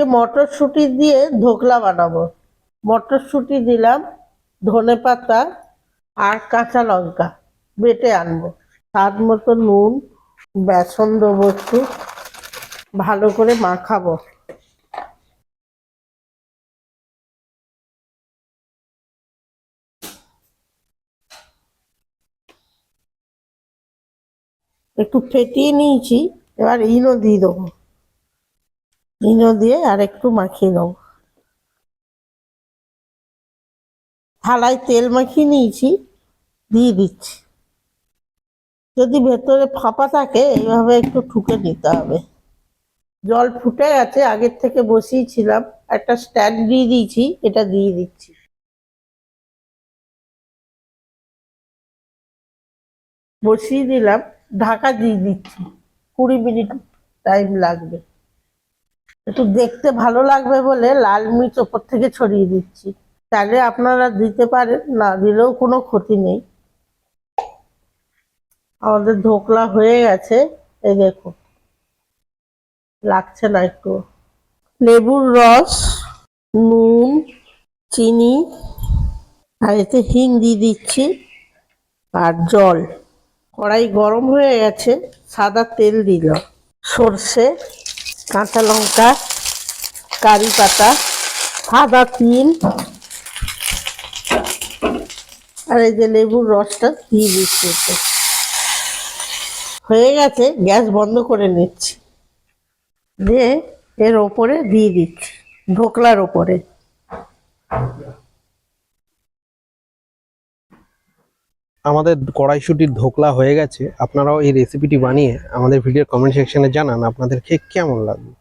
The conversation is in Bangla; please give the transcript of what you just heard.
আজকে মটরশুঁটি দিয়ে ধোকলা বানাবো। মটরশুঁটি দিলাম, ধনেপাতা আর কাঁচা লঙ্কা বেটে আনবো, স্বাদ মতো নুন, বেসন দেবো, একটু ভালো করে মাখাবো। একটু ফেটিয়ে নিয়েছি, এবার ইনো দিয়ে দেবো। ইনো দিয়ে আর একটু মাখিয়ে নেবো। থালায় তেল মাখিয়ে নিয়েছি, দিয়ে দিচ্ছি। যদি ভেতরে ফাঁপা থাকে এইভাবে একটু ঠুকে নিতে হবে। জল ফুটে গেছে, আগের থেকে বসিয়েছিলাম, একটা স্ট্যান্ড দিয়ে দিয়েছি, এটা দিয়ে দিচ্ছি। বসিয়ে দিলাম, ঢাকা দিয়ে দিচ্ছি। 20 মিনিট টাইম লাগবে। একটু দেখতে ভালো লাগবে বলে লাল মির্চ ওপর থেকে ছড়িয়ে দিচ্ছি। চাইলে আপনারা দিতে পারেন, না দিলেও কোনো ক্ষতি নেই। আমাদের ধোকলা হয়ে গেছে, এই দেখো, লাগছে না একটু। লেবুর রস, নুন, চিনি, আর এতে হিং দিয়ে দিচ্ছি, আর জল। কড়াই গরম হয়ে গেছে, সাদা তেল দিলাম, সর্ষে, কাঁচা লঙ্কা, কারি পাতা, সাদা তিল, আর এই যে লেবুর রসটা দিয়ে দিচ্ছি। হয়ে গেছে, গ্যাস বন্ধ করে নিচ্ছি, দিয়ে এর ওপরে দিয়ে দিচ্ছি, ঢোকলার ওপরে। আমাদের কড়াইশুঁটির ধোকলা হয়ে গেছে। আপনারাও এই রেসিপিটি বানিয়ে আমাদের ভিডিওর কমেন্ট সেকশনে জানান আপনাদের খেয়ে কেমন লাগবে।